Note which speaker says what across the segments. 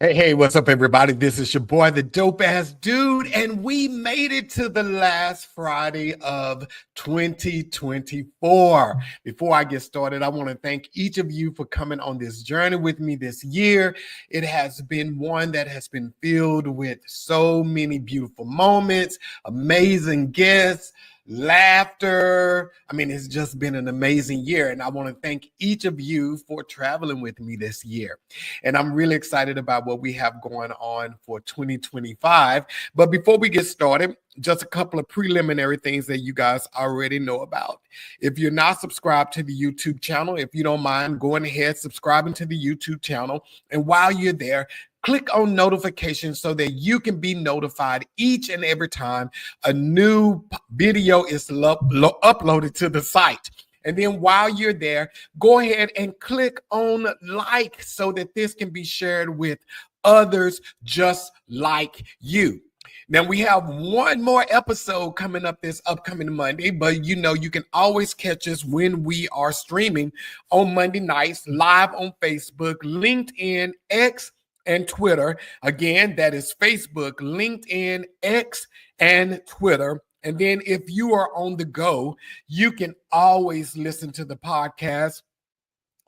Speaker 1: Hey, what's up, everybody? This is your boy, the Dope Ass Dude, and we made it to the last Friday of 2024. Before I get started, I want to thank each of you for coming on this journey with me this year. It has been one that has been filled with so many beautiful moments, amazing guests, laughter. I mean, it's just been an amazing year, and I want to thank each of you for traveling with me this year. And I'm really excited about what we have going on for 2025. But before we get started, just a couple of preliminary things that you guys already know about. If you're not subscribed to the YouTube channel, if you don't mind going ahead, subscribing to the YouTube channel. And while you're there, click on notifications so that you can be notified each and every time a new video is uploaded to the site. And then while you're there, go ahead and click on like so that this can be shared with others just like you. Now, we have one more episode coming up this upcoming Monday, but you know, you can always catch us when we are streaming on Monday nights, live on Facebook, LinkedIn, X, and Twitter. Again, that is Facebook, LinkedIn, X, and Twitter. And then if you are on the go, you can always listen to the podcast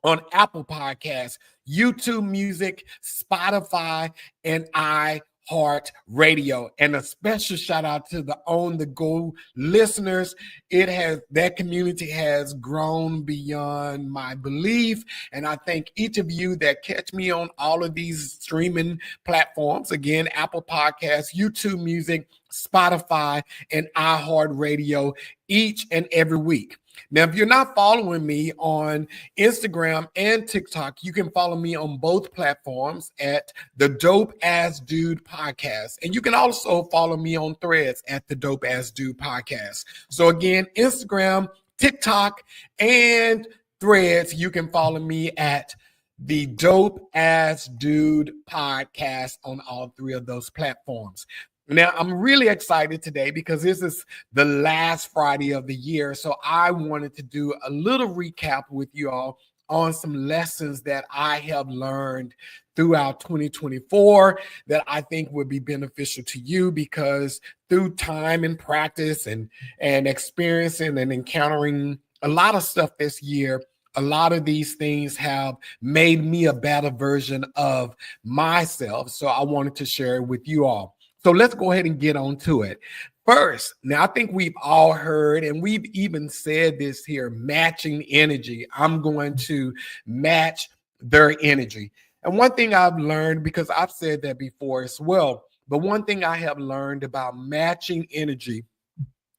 Speaker 1: on Apple Podcasts, YouTube Music, Spotify, and iHeartRadio. And a special shout out to the On the Go listeners. That community has grown beyond my belief. And I thank each of you that catch me on all of these streaming platforms. Again, Apple Podcasts, YouTube Music, Spotify, and iHeartRadio each and every week. Now, if you're not following me on Instagram and TikTok, you can follow me on both platforms at the Dope Ass Dude Podcast. And you can also follow me on Threads at the Dope Ass Dude Podcast. So again, Instagram, TikTok, and Threads, you can follow me at the Dope Ass Dude Podcast on all three of those platforms. Now, I'm really excited today because this is the last Friday of the year. So I wanted to do a little recap with you all on some lessons that I have learned throughout 2024 that I think would be beneficial to you, because through time and practice and experiencing and encountering a lot of stuff this year, a lot of these things have made me a better version of myself. So I wanted to share it with you all. So let's go ahead and get on to it. First, now I think we've all heard, and we've even said this here, matching energy. I'm going to match their energy. And one thing I've learned, because I've said that before as well, but one thing I have learned about matching energy,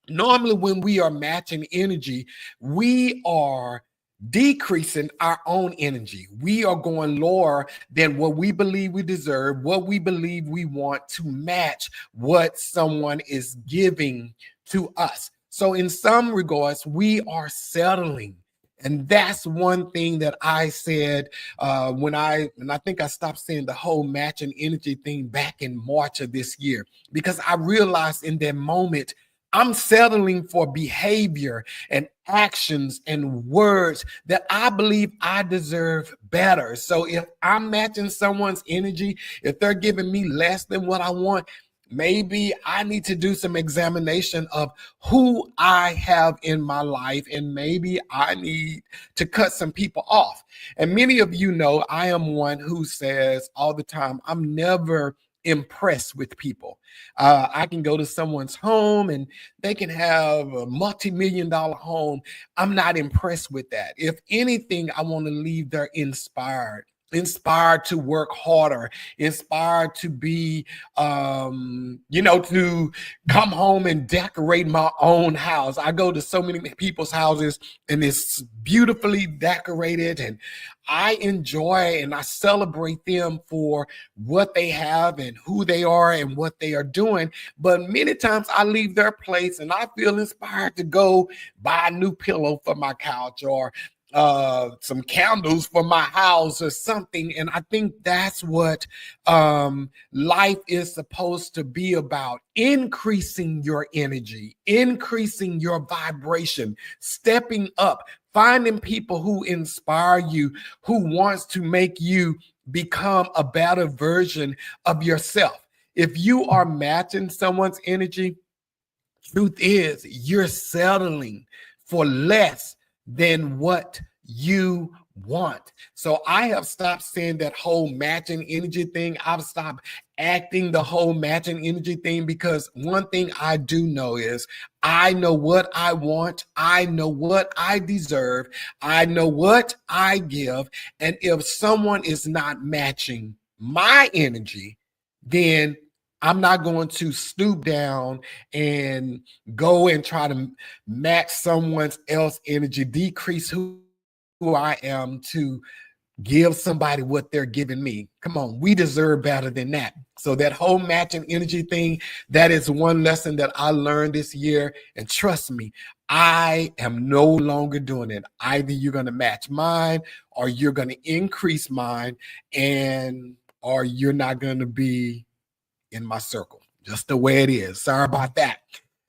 Speaker 1: normally when we are matching energy, we are decreasing our own energy. We are going lower than what we believe we deserve, what we believe we want, to match what someone is giving to us. So in some regards, we are settling. And that's one thing that I said and I think I stopped saying the whole matching energy thing back in March of this year, because I realized in that moment, I'm settling for behavior and actions and words that I believe I deserve better. So if I'm matching someone's energy, if they're giving me less than what I want, maybe I need to do some examination of who I have in my life, and maybe I need to cut some people off. And many of you know I am one who says all the time, I'm never impressed with people. I can go to someone's home and they can have a multi-million-dollar home. I'm not impressed with that. If anything, I want to leave there inspired to work harder, inspired to be, to come home and decorate my own house. I go to so many people's houses and it's beautifully decorated, and I enjoy and I celebrate them for what they have and who they are and what they are doing. But many times I leave their place and I feel inspired to go buy a new pillow for my couch, or some candles for my house or something. And I think that's what life is supposed to be about: increasing your energy, increasing your vibration, stepping up, finding people who inspire you, who wants to make you become a better version of yourself. If you are matching someone's energy, truth is you're settling for less than what you want. So I have stopped saying that whole matching energy thing. I've stopped acting the whole matching energy thing, because one thing I do know is I know what I want. I know what I deserve. I know what I give. And if someone is not matching my energy, then I'm not going to stoop down and go and try to match someone else's energy, decrease who I am to give somebody what they're giving me. Come on, we deserve better than that. So that whole matching energy thing, that is one lesson that I learned this year. And trust me, I am no longer doing it. Either you're going to match mine or you're going to increase mine, and or you're not going to be in my circle. Just the way it is. Sorry about that.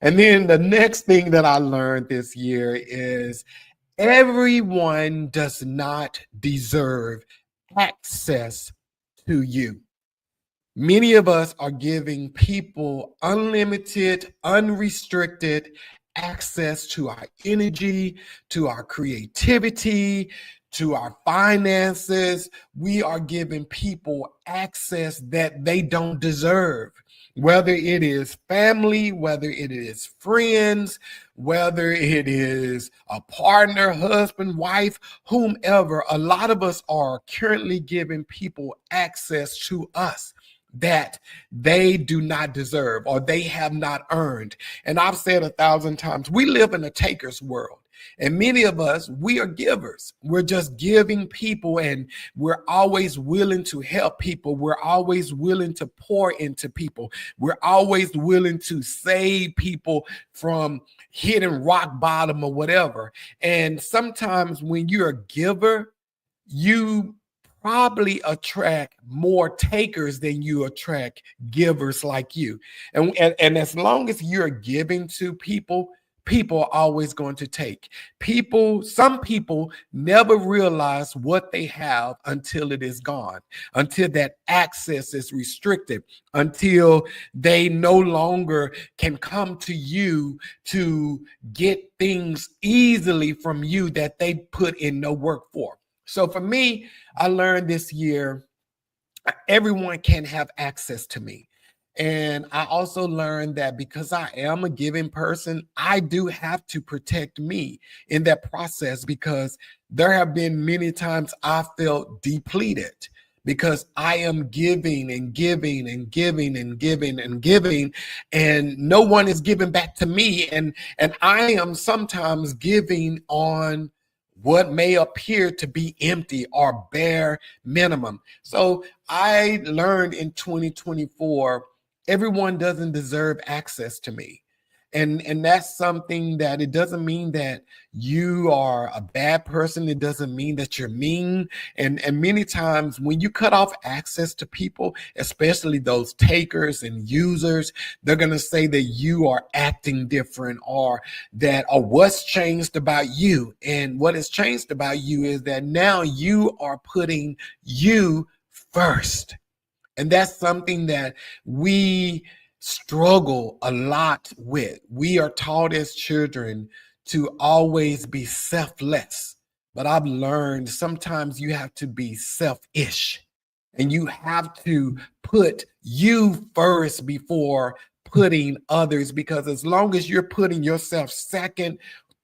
Speaker 1: And then the next thing that I learned this year is everyone does not deserve access to you. Many of us are giving people unlimited, unrestricted access to our energy, to our creativity, to our finances. We are giving people access that they don't deserve, whether it is family, whether it is friends, whether it is a partner, husband, wife, whomever. A lot of us are currently giving people access to us that they do not deserve or they have not earned. And I've said 1,000 times, we live in a taker's world. And many of us, we are givers. We're just giving people, and we're always willing to help people. We're always willing to pour into people. We're always willing to save people from hitting rock bottom or whatever. And sometimes when you're a giver, you probably attract more takers than you attract givers like you. And as long as you're giving to people, people are always going to take. Some people never realize what they have until it is gone, until that access is restricted, until they no longer can come to you to get things easily from you that they put in no work for. So for me, I learned this year, everyone can have access to me. And I also learned that because I am a giving person, I do have to protect me in that process, because there have been many times I felt depleted because I am giving and giving and giving and giving and giving, and no one is giving back to me. And I am sometimes giving on what may appear to be empty or bare minimum. So I learned in 2024, everyone doesn't deserve access to me. And that's something that, it doesn't mean that you are a bad person. It doesn't mean that you're mean. And many times when you cut off access to people, especially those takers and users, they're going to say that you are acting different, or what's changed about you. And what has changed about you is that now you are putting you first. And that's something that we struggle a lot with. We are taught as children to always be selfless. But I've learned sometimes you have to be selfish, and you have to put you first before putting others, because as long as you're putting yourself second,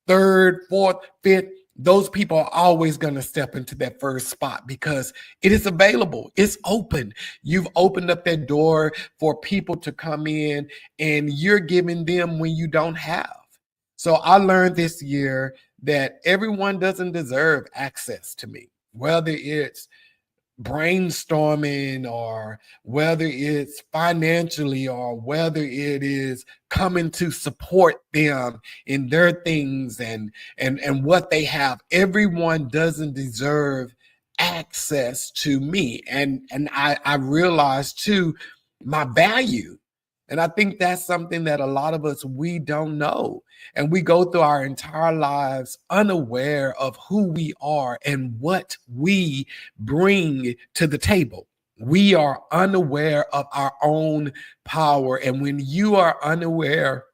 Speaker 1: third, fourth, fifth, those people are always going to step into that first spot because it is available. It's open. You've opened up that door for people to come in, and you're giving them when you don't have. So I learned this year that everyone doesn't deserve access to me, whether it's brainstorming or whether it's financially or whether it is coming to support them in their things and what they have. Everyone doesn't deserve access to me. And I realized too, my value. And I think that's something that a lot of us, we don't know. And we go through our entire lives unaware of who we are and what we bring to the table. We are unaware of our own power. And when you are unaware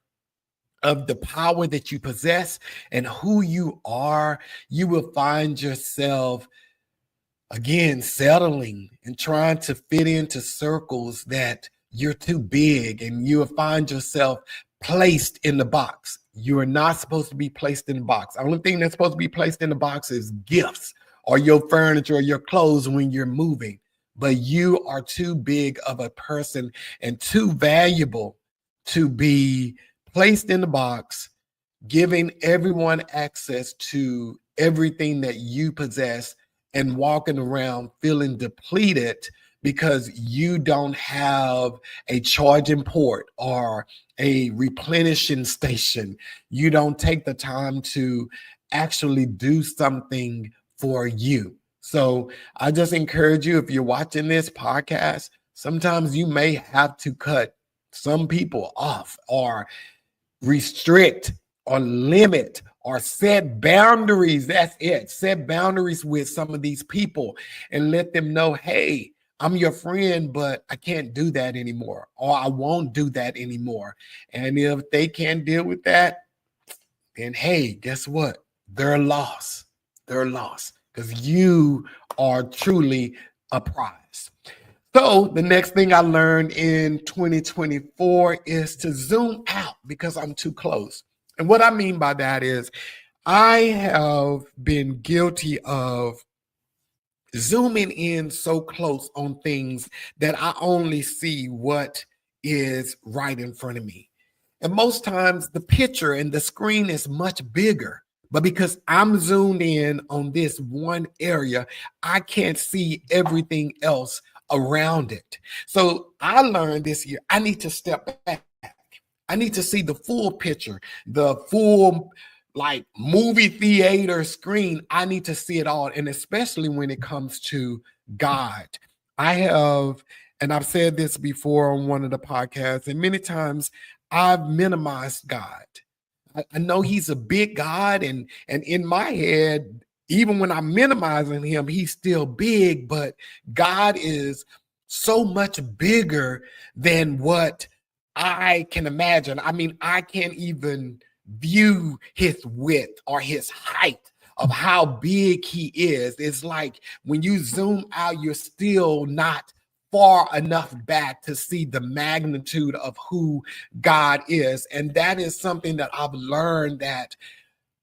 Speaker 1: of the power that you possess and who you are, you will find yourself again settling and trying to fit into circles that you're too big, and you'll find yourself placed in the box. You are not supposed to be placed in the box. The only thing that's supposed to be placed in the box is gifts or your furniture or your clothes when you're moving. But you are too big of a person and too valuable to be placed in the box, giving everyone access to everything that you possess and walking around feeling depleted because you don't have a charging port or a replenishing station. You don't take the time to actually do something for you. So I just encourage you, if you're watching this podcast, sometimes you may have to cut some people off or restrict or limit or set boundaries. That's it. Set boundaries with some of these people and let them know, hey, I'm your friend, but I can't do that anymore, or I won't do that anymore. And if they can't deal with that, then hey, guess what? They're lost. They're lost because you are truly a prize. So the next thing I learned in 2024 is to zoom out because I'm too close. And what I mean by that is I have been guilty of zooming in so close on things that I only see what is right in front of me. And most times the picture and the screen is much bigger. But because I'm zoomed in on this one area, I can't see everything else around it. So I learned this year, I need to step back. I need to see the full picture, the full like movie theater screen. I need to see it all. And especially when it comes to God. I have, and I've said this before on one of the podcasts, and many times I've minimized God. I know he's a big God, and in my head, even when I'm minimizing him, he's still big, but God is so much bigger than what I can imagine. I mean, I can't even view his width or his height of how big he is. It's like when you zoom out, you're still not far enough back to see the magnitude of who God is. And that is something that I've learned, that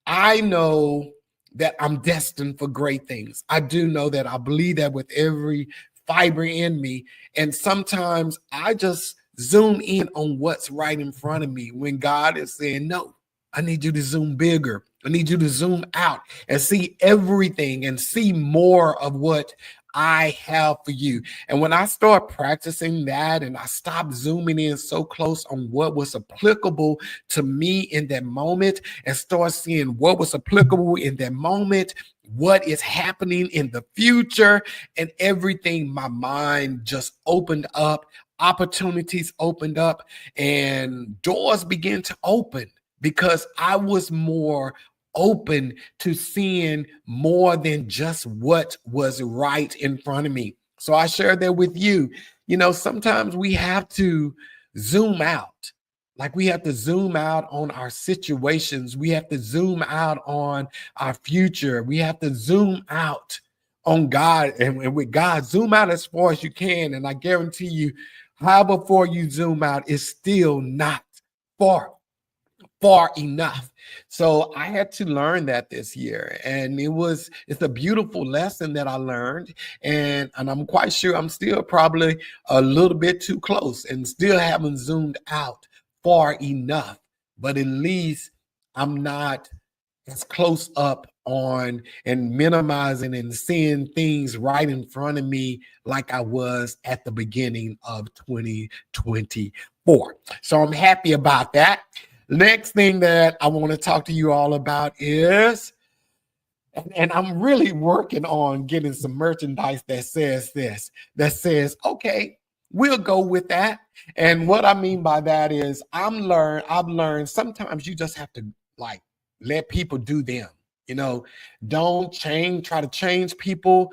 Speaker 1: I know that I'm destined for great things. I do know that. I believe that with every fiber in me. And sometimes I just zoom in on what's right in front of me when God is saying, no, I need you to zoom bigger. I need you to zoom out and see everything and see more of what I have for you. And when I start practicing that and I stop zooming in so close on what was applicable to me in that moment and start seeing what was applicable in that moment, what is happening in the future and everything, my mind just opened up, opportunities opened up, and doors began to open because I was more open to seeing more than just what was right in front of me. So I share that with you. You know, sometimes we have to zoom out. Like we have to zoom out on our situations. We have to zoom out on our future. We have to zoom out on God. And with God, zoom out as far as you can. And I guarantee you, however far you zoom out, is still not far enough. So I had to learn that this year, and it's a beautiful lesson that I learned, and I'm quite sure I'm still probably a little bit too close and still haven't zoomed out far enough, but at least I'm not as close up on and minimizing and seeing things right in front of me like I was at the beginning of 2024. So I'm happy about that. Next thing that I want to talk to you all about is, and I'm really working on getting some merchandise that says this, that says, okay, we'll go with that. And what I mean by that is I've learned sometimes you just have to like let people do them. You know, don't try to change people.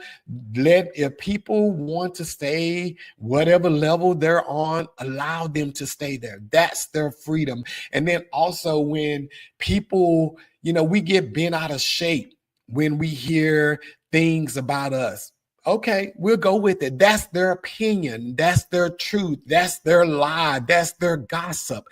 Speaker 1: If people want to stay whatever level they're on, allow them to stay there. That's their freedom. And then also when people, we get bent out of shape when we hear things about us. Okay, we'll go with it. That's their opinion. That's their truth. That's their lie. That's their gossip.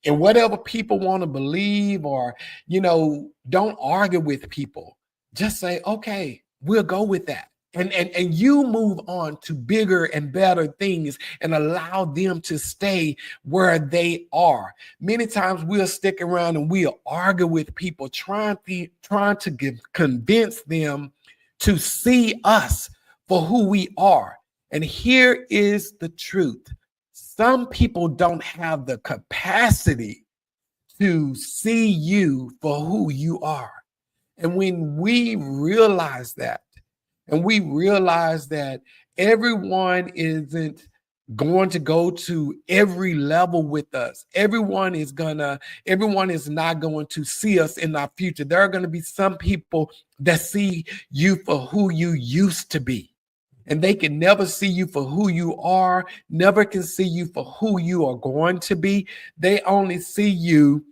Speaker 1: And whatever people want to believe or, don't argue with people. Just say, okay, we'll go with that. And you move on to bigger and better things and allow them to stay where they are. Many times we'll stick around and we'll argue with people, trying to convince them to see us for who we are. And here is the truth. Some people don't have the capacity to see you for who you are. And when we realize that, and we realize that everyone isn't going to go to every level with us. Everyone is not going to see us in our future. There are going to be some people that see you for who you used to be. And they can never see you for who you are, never can see you for who you are going to be. They only see you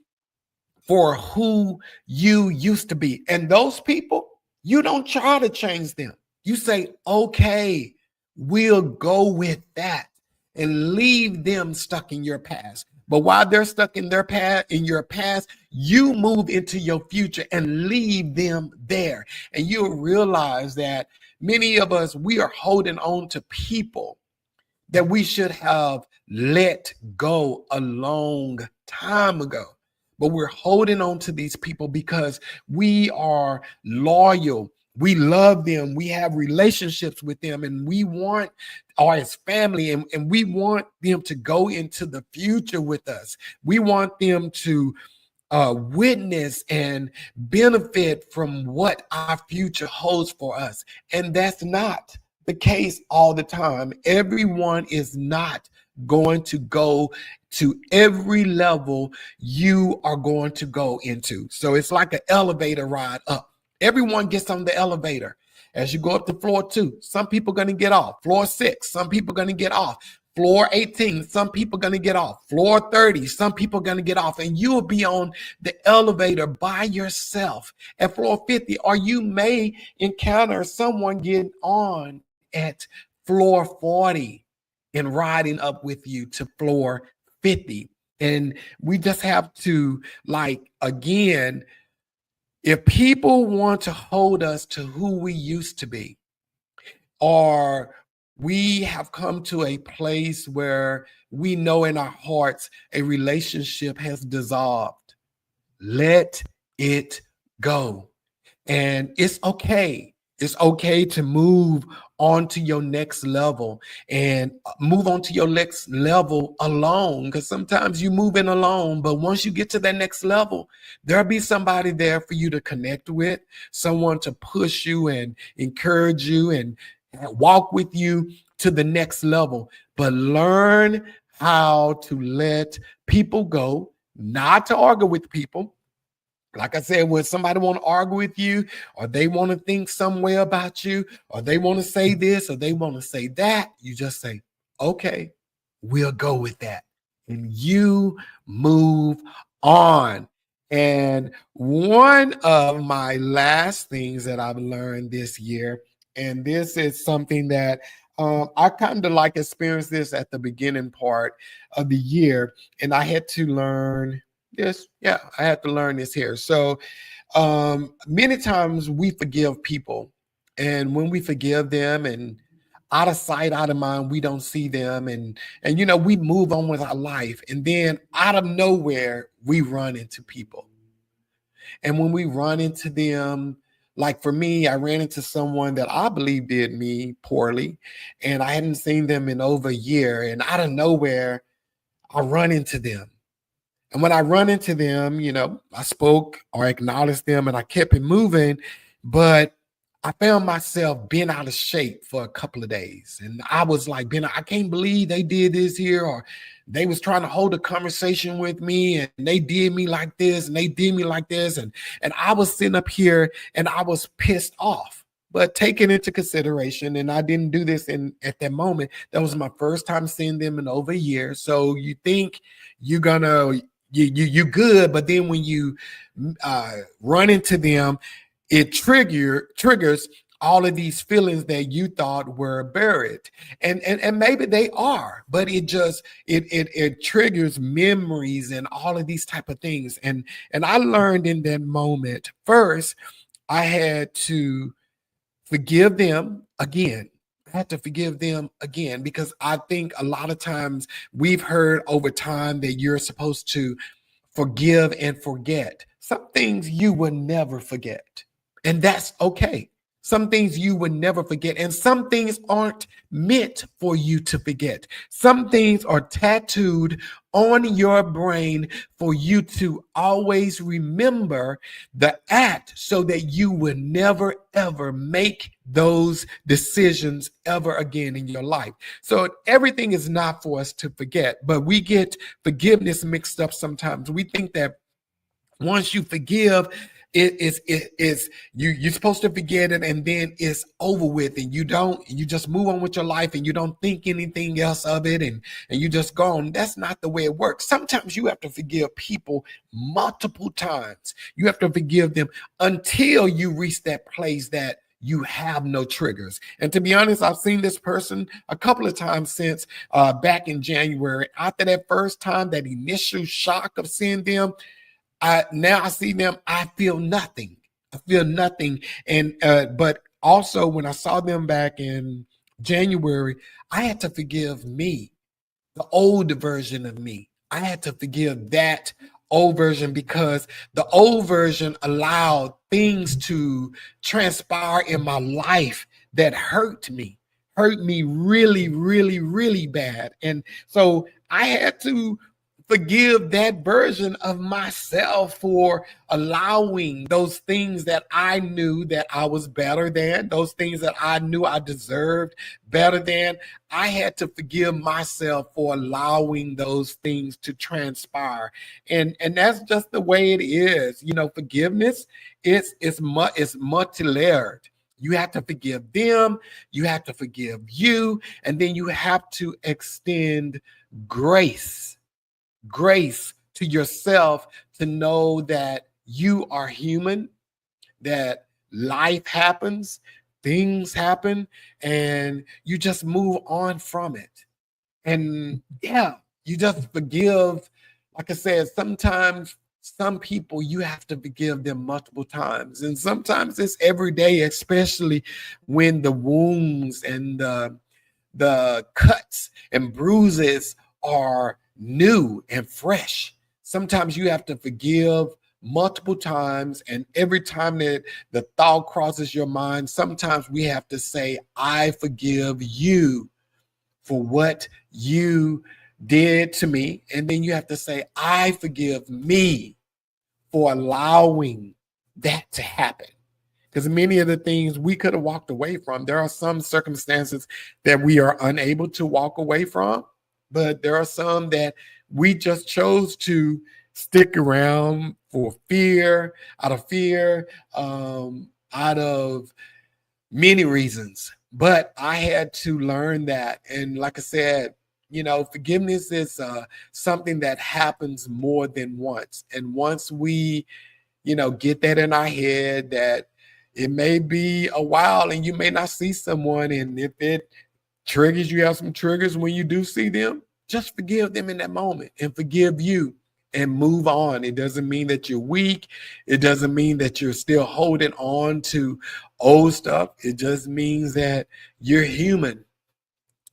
Speaker 1: for who you used to be. And those people, you don't try to change them. You say, okay, we'll go with that and leave them stuck in your past. But while they're stuck in your past, you move into your future and leave them there. And you'll realize that many of us, we are holding on to people that we should have let go a long time ago. But we're holding on to these people because we are loyal. We love them. We have relationships with them, and we want as family, and we want them to go into the future with us. We want them to witness and benefit from what our future holds for us. And that's not the case all the time. Everyone is not going to go to every level you are going to go into. So it's like an elevator ride up. Everyone gets on the elevator. As you go up to floor 2, some people are going to get off. Floor 6, some people are going to get off. Floor 18, some people are going to get off. Floor 30, some people are going to get off. And you'll be on the elevator by yourself at floor 50. Or you may encounter someone getting on at floor 40 and riding up with you to floor 50. And we just have to, again, if people want to hold us to who we used to be, or we have come to a place where we know in our hearts a relationship has dissolved, let it go. And it's okay. It's okay to move on to your next level and move on to your next level alone, because sometimes you move in alone, but once you get to that next level, there'll be somebody there for you to connect with, someone to push you and encourage you and walk with you to the next level. But learn how to let people go, not to argue with people. Like I said, when somebody want to argue with you, or they want to think some way about you, or they want to say this, or they want to say that, you just say, okay, we'll go with that. And you move on. And one of my last things that I've learned this year, and this is something that I kind of experienced this at the beginning part of the year, and I had to learn this. Yeah, I had to learn this here. So many times we forgive people, and when we forgive them and out of sight, out of mind, we don't see them, and we move on with our life, and then out of nowhere we run into people. And when we run into them, like for me, I ran into someone that I believe did me poorly, and I hadn't seen them in over a year, and out of nowhere I run into them. And when I run into them, I spoke or acknowledged them, and I kept it moving. But I found myself being out of shape for a couple of days. And I was like, I can't believe they did this here, or they was trying to hold a conversation with me and they did me like this and they did me like this. And I was sitting up here and I was pissed off. But taking into consideration, and I didn't do this at that moment, that was my first time seeing them in over a year. So you think you're gonna you good, but then when you run into them, it triggers all of these feelings that you thought were buried, and maybe they are, but it triggers memories and all of these type of things. And I learned in that moment, first I had to forgive them again. I had to forgive them again, because I think a lot of times we've heard over time that you're supposed to forgive and forget. Some things you will never forget, and that's okay. Some things you would never forget, and some things aren't meant for you to forget. Some things are tattooed on your brain for you to always remember the act, so that you will never, ever make those decisions ever again in your life. So everything is not for us to forget, but we get forgiveness mixed up sometimes. We think that once you forgive, you're supposed to forget it and then it's over with, and you just move on with your life and you don't think anything else of it, and you just go on. That's not the way it works. Sometimes you have to forgive people multiple times. You have to forgive them until you reach that place that you have no triggers. And to be honest, I've seen this person a couple of times since back in January. After that first time, that initial shock of seeing them, now I see them, I feel nothing. I feel nothing. And but also when I saw them back in January, I had to forgive me, the old version of me. I had to forgive that old version, because the old version allowed things to transpire in my life that hurt me really, really, really bad. And so I had to forgive that version of myself for allowing those things that I knew that I was better than, those things that I knew I deserved better than. I had to forgive myself for allowing those things to transpire. And that's just the way it is. You know, forgiveness is multi-layered. You have to forgive them, you have to forgive you, and then you have to extend grace to yourself, to know that you are human, that life happens, things happen, and you just move on from it. And yeah, you just forgive. Like I said, sometimes some people you have to forgive them multiple times, and sometimes it's every day, especially when the wounds and the cuts and bruises are new and fresh. Sometimes you have to forgive multiple times, and every time that the thought crosses your mind, sometimes we have to say, I forgive you for what you did to me. And then you have to say, I forgive me for allowing that to happen. Because many of the things we could have walked away from, there are some circumstances that we are unable to walk away from, but there are some that we just chose to stick around for fear, out of many reasons. But I had to learn that. And like I said, you know, forgiveness is something that happens more than once. And once we, get that in our head, that it may be a while and you may not see someone, and if it triggers, you have some triggers when you do see them, just forgive them in that moment and forgive you and move on. It doesn't mean that you're weak. It doesn't mean that you're still holding on to old stuff. It just means that you're human.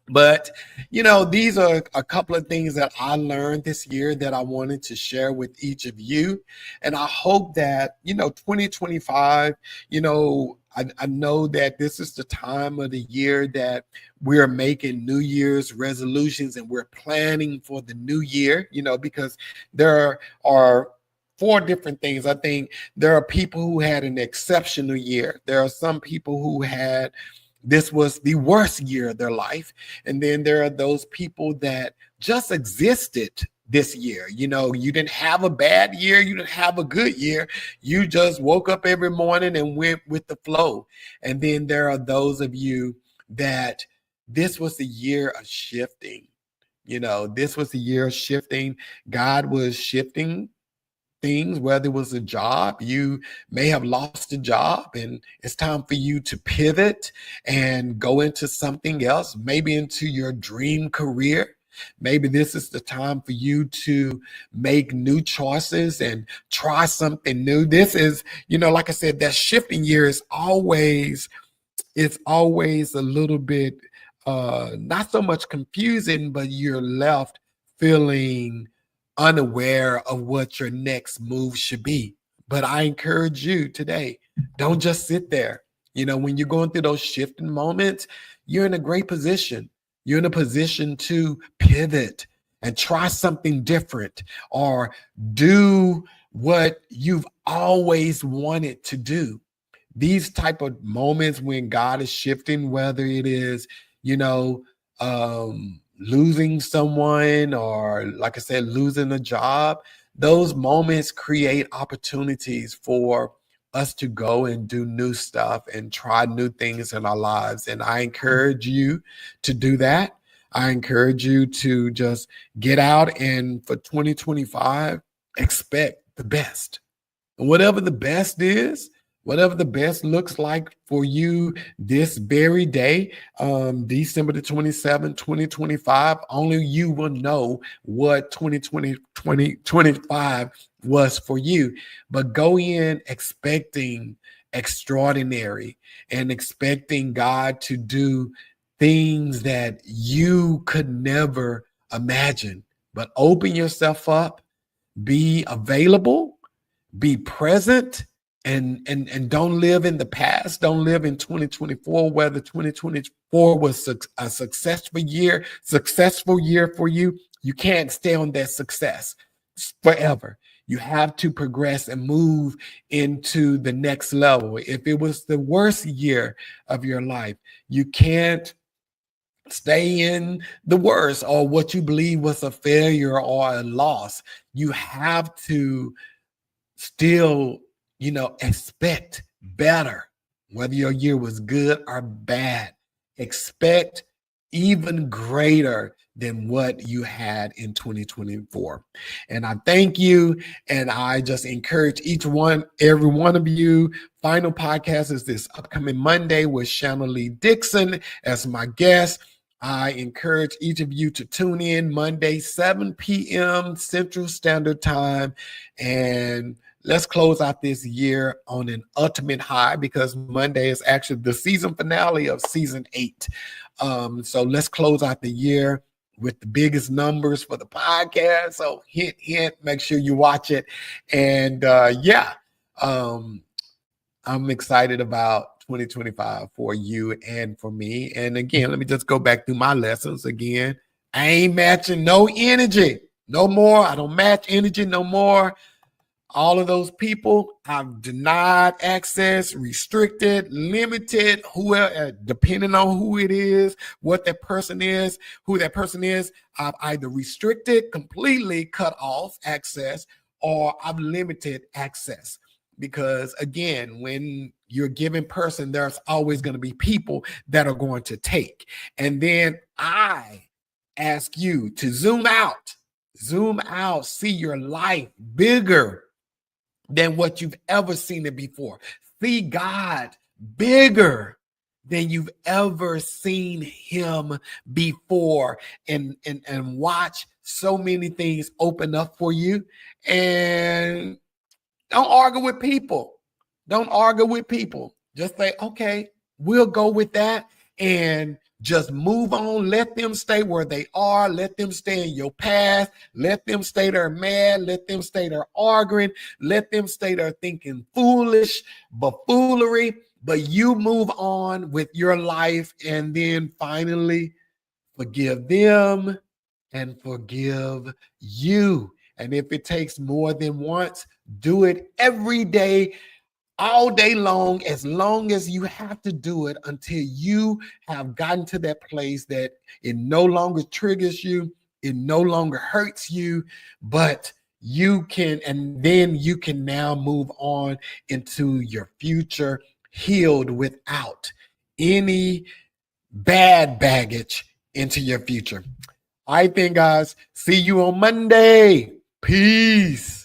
Speaker 1: But, these are a couple of things that I learned this year that I wanted to share with each of you. And I hope that, 2025, I know that this is the time of the year that we're making New Year's resolutions and we're planning for the new year, because there are four different things. I think there are people who had an exceptional year. There are some people who had, this was the worst year of their life. And then there are those people that just existed this year. You know, you didn't have a bad year. You didn't have a good year. You just woke up every morning and went with the flow. And then there are those of you that this was the year of shifting. You know, this was the year of shifting. God was shifting things, whether it was a job, you may have lost a job and it's time for you to pivot and go into something else, maybe into your dream career. Maybe this is the time for you to make new choices and try something new. This is, you know, like I said, that shifting year is always, it's always a little bit, not so much confusing, but you're left feeling unaware of what your next move should be. But I encourage you today, don't just sit there. You know, when you're going through those shifting moments, you're in a great position. You're in a position to pivot and try something different or do what you've always wanted to do. These type of moments when God is shifting, whether it is, you know, losing someone or, like I said, losing a job, those moments create opportunities for us to go and do new stuff and try new things in our lives. And I encourage you to do that. I encourage you to just get out and for 2025, expect the best. And whatever the best is, whatever the best looks like for you this very day, December the 27th, 2025, only you will know what 2025 was for you. But go in expecting extraordinary and expecting God to do things that you could never imagine. But open yourself up, be available, be present, and don't live in the past. Don't live in 2024, whether 2024 was a successful year for you. You can't stay on that success forever. You have to progress and move into the next level. If it was the worst year of your life, you can't stay in the worst or what you believe was a failure or a loss. You have to still, you know, expect better, whether your year was good or bad. Expect even greater than what you had in 2024. And I thank you. And I just encourage every one of you. Final podcast is this upcoming Monday with Shanna Lee Dixon as my guest. I encourage each of you to tune in Monday, 7 p.m. Central Standard Time. And let's close out this year on an ultimate high, because Monday is actually the season finale of season 8. So let's close out the year with the biggest numbers for the podcast. So hint, make sure you watch it. And I'm excited about 2025 for you and for me. And again, let me just go back through my lessons again. I ain't matching no energy no more. I don't match energy no more. All of those people, I've denied access, restricted, limited, whoever, depending on who it is, what that person is, who that person is, I've either restricted, completely cut off access, or I've limited access. Because again, when you're a given person, there's always going to be people that are going to take. And then I ask you to zoom out, see your life bigger than what you've ever seen it before. See God bigger than you've ever seen him before, and watch so many things open up for you. And don't argue with people. Just say, okay, we'll go with that, and just move on. Let them stay where they are. Let them stay in your past. Let them stay there mad. Let them stay there arguing. Let them stay there thinking foolish, buffoonery. But you move on with your life, and then finally forgive them and forgive you. And if it takes more than once, do it every day, all day long as you have to do it until you have gotten to that place that it no longer triggers you, it no longer hurts you, but you can, and then you can now move on into your future healed without any bad baggage into your future. All right, then, guys. See you on Monday. Peace.